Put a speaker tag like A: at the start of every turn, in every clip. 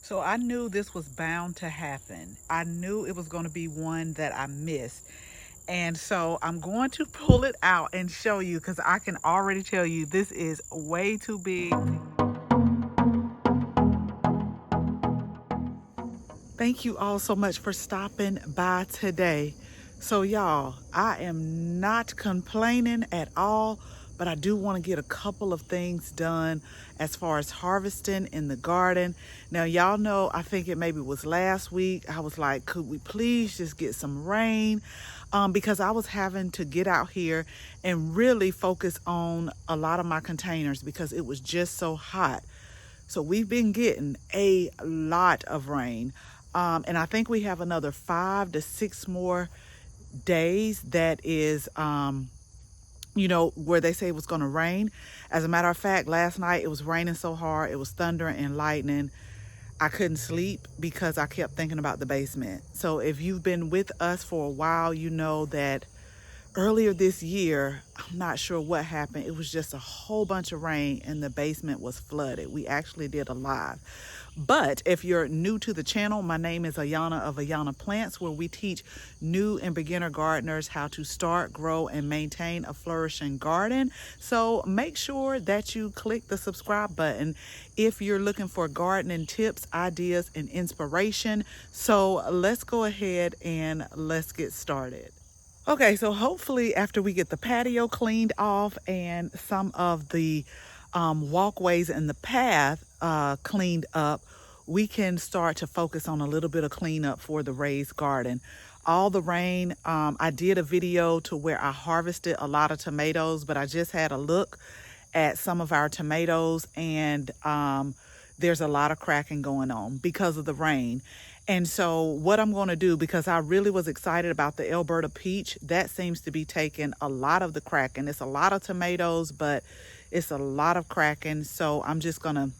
A: So I knew this was bound to happen. I knew it was going to be one that I missed. And so I'm going to pull it out and show you because I can already tell you this is way too big. Thank you all so much for stopping by today. So y'all, I am not complaining at all, but I do want to get a couple of things done as far as harvesting in the garden. Now y'all know, I think it maybe was last week, I was like, could we please just get some rain? Because I was having to get out here and really focus on a lot of my containers because it was just so hot. So we've been getting a lot of rain. And I think we have another 5 to 6 more days that is, where they say it was going to rain. As a matter of fact, last night it was raining so hard, it was thundering and lightning. I couldn't sleep because I kept thinking about the basement. So if you've been with us for a while, you know that earlier this year, I'm not sure what happened. It was just a whole bunch of rain and the basement was flooded. We actually did a live. But if you're new to the channel, my name is Auyanna of Auyanna Plants, where we teach new and beginner gardeners how to start, grow, and maintain a flourishing garden. So make sure that you click the subscribe button if you're looking for gardening tips, ideas, and inspiration. So let's go ahead and let's get started. Okay, so hopefully after we get the patio cleaned off and some of the walkways and the path cleaned up, we can start to focus on a little bit of cleanup for the raised garden. All the rain, I did a video to where I harvested a lot of tomatoes, but I just had a look at some of our tomatoes and there's a lot of cracking going on because of the rain. And so what I'm going to do, because I really was excited about the Alberta peach, that seems to be taking a lot of the cracking. It's a lot of tomatoes, but it's a lot of cracking. So I'm just going to,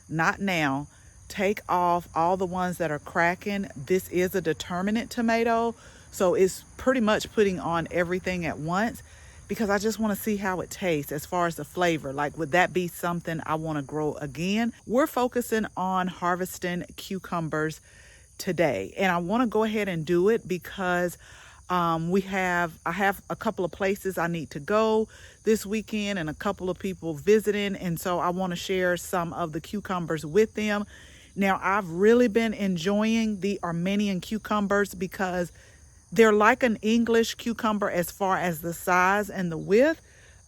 A: not now, take off all the ones that are cracking. This is a determinate tomato, so it's pretty much putting on everything at once because I just want to see how it tastes as far as the flavor. Like, would that be something I want to grow again? We're focusing on harvesting cucumbers today, and I want to go ahead and do it because I have a couple of places I need to go this weekend and a couple of people visiting, and so I want to share some of the cucumbers with them. Now, I've really been enjoying the Armenian cucumbers because they're like an English cucumber as far as the size and the width,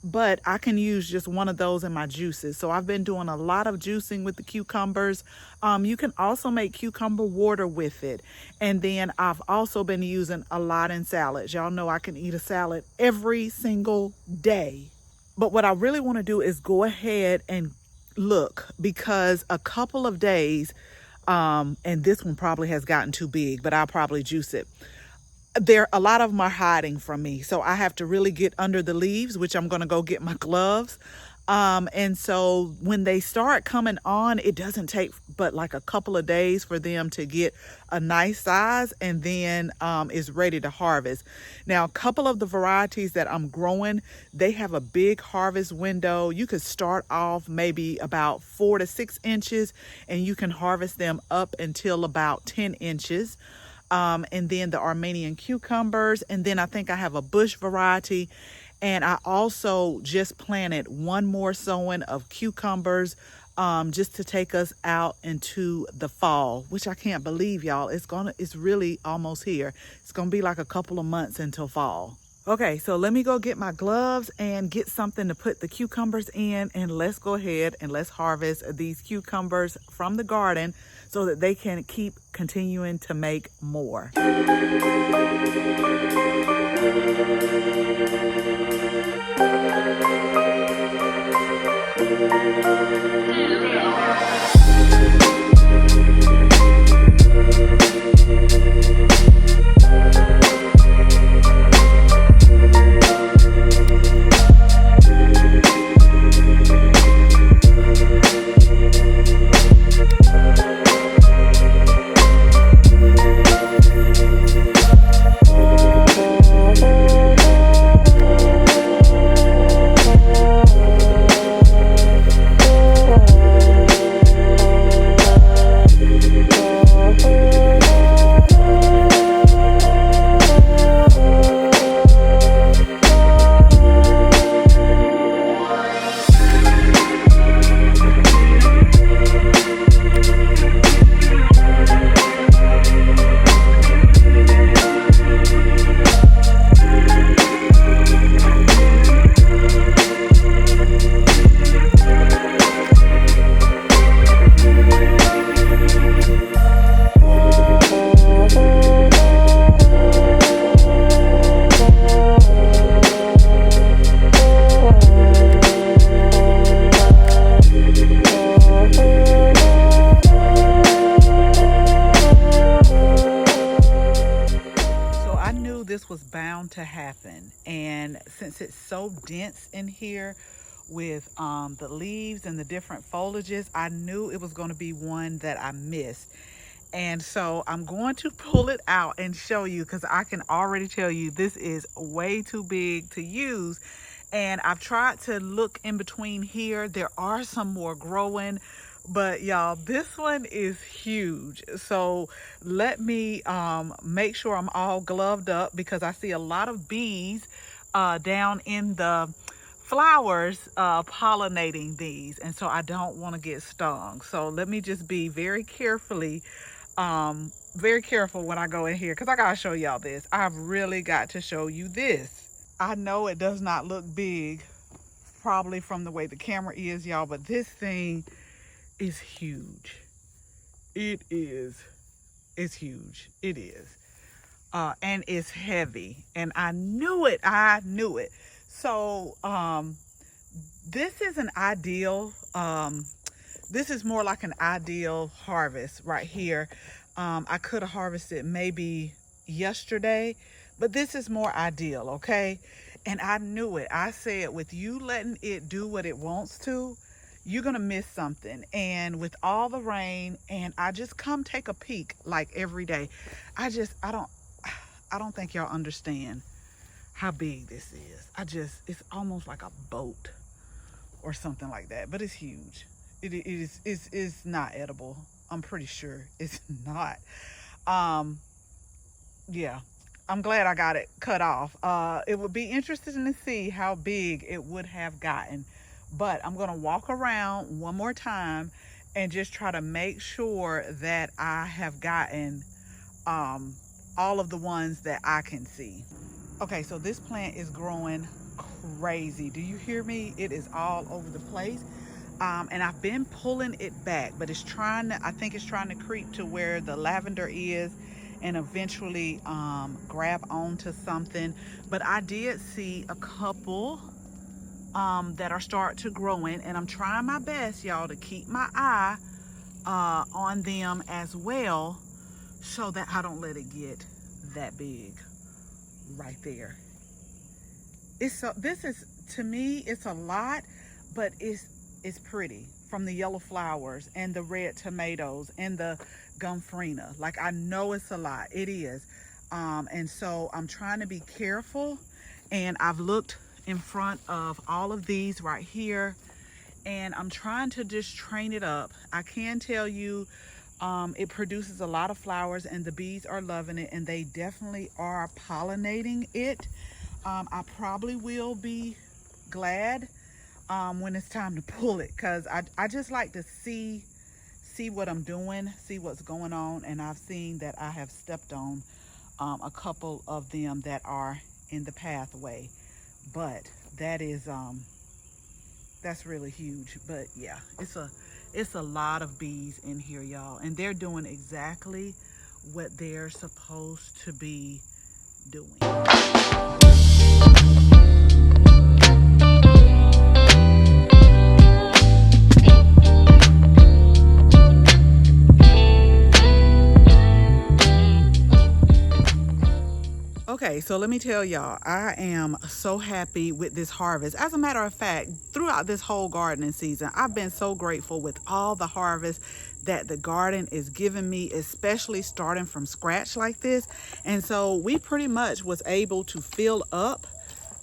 A: but I can use just one of those in my juices. So I've been doing a lot of juicing with the cucumbers. You can also make cucumber water with it. And then I've also been using a lot in salads. Y'all know I can eat a salad every single day. But what I really want to do is go ahead and look, because a couple of days, and this one probably has gotten too big, but I'll probably juice it. A lot of them are hiding from me, so I have to really get under the leaves, which I'm going to go get my gloves. And so when they start coming on, it doesn't take but like a couple of days for them to get a nice size, and then is ready to harvest. Now, a couple of the varieties that I'm growing, they have a big harvest window. You could start off maybe about 4 to 6 inches, and you can harvest them up until about 10 inches. And then the Armenian cucumbers, and then I think I have a bush variety, and I also just planted one more sowing of cucumbers just to take us out into the fall, which I can't believe, y'all. It's really almost here. It's gonna be like a couple of months until fall. Okay, so let me go get my gloves and get something to put the cucumbers in, and let's go ahead and let's harvest these cucumbers from the garden so that they can keep continuing to make more. was bound to happen. And since it's so dense in here with the leaves and the different foliages, I knew it was going to be one that I missed. And so I'm going to pull it out and show you, because I can already tell you this is way too big to use. And I've tried to look in between here. There are some more growing, but y'all, this one is huge. So let me make sure I'm all gloved up, because I see a lot of bees down in the flowers pollinating these, and so I don't want to get stung. So let me just be very careful when I go in here, because I gotta show y'all this. I've really got to show you this. I know it does not look big, probably from the way the camera is, y'all, but this thing is huge. It is. It's huge. It is. And it's heavy. And I knew it. So this is an ideal, this is more like an ideal harvest right here. I could have harvested maybe yesterday, but this is more ideal, okay? And I knew it. I said, with you letting it do what it wants to, you're gonna miss something. And with all the rain, and I just come take a peek like every day. I don't think y'all understand how big this is. It's almost like a boat or something like that, but it's huge. It's not edible. I'm pretty sure it's not. Yeah, I'm glad I got it cut off. It would be interesting to see how big it would have gotten, but I'm gonna walk around one more time and just try to make sure that I have gotten all of the ones that I can see. Okay, so this plant is growing crazy. Do you hear me? It is all over the place. And I've been pulling it back, but I think it's trying to creep to where the lavender is and eventually grab onto something. But I did see a couple that are starting to grow in, and I'm trying my best, y'all, to keep my eye on them as well, so that I don't let it get that big right there. This is, to me, it's a lot, but it's pretty, from the yellow flowers and the red tomatoes and the gumfrina. Like, I know it's a lot. It is. And so I'm trying to be careful, and I've looked in front of all of these right here, and I'm trying to just train it up. I can tell you it produces a lot of flowers, and the bees are loving it, and they definitely are pollinating it. I probably will be glad when it's time to pull it, because I just like to see what I'm doing, see what's going on. And I've seen that I have stepped on a couple of them that are in the pathway, but that is that's really huge. But yeah, it's a lot of bees in here, y'all, and they're doing exactly what they're supposed to be doing. Okay, so let me tell y'all, I am so happy with this harvest. As a matter of fact, throughout this whole gardening season, I've been so grateful with all the harvest that the garden is giving me, especially starting from scratch like this. And so we pretty much was able to fill up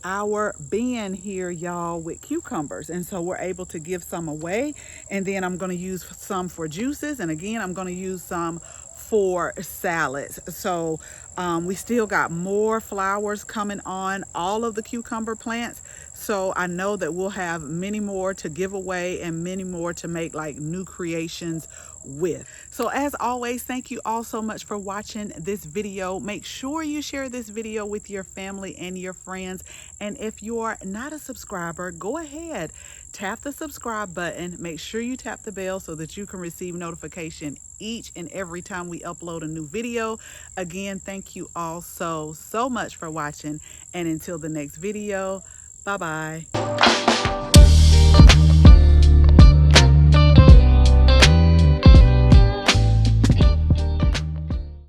A: our bin here, y'all, with cucumbers. And so we're able to give some away, and then I'm going to use some for juices, and again I'm going to use some for salads. So we still got more flowers coming on all of the cucumber plants, so I know that we'll have many more to give away and many more to make like new creations with. So as always, thank you all so much for watching this video. Make sure you share this video with your family and your friends, and if you are not a subscriber, go ahead, tap the subscribe button. Make sure you tap the bell so that you can receive notification each and every time we upload a new video. Again, thank you all so much for watching, and until the next video, bye bye.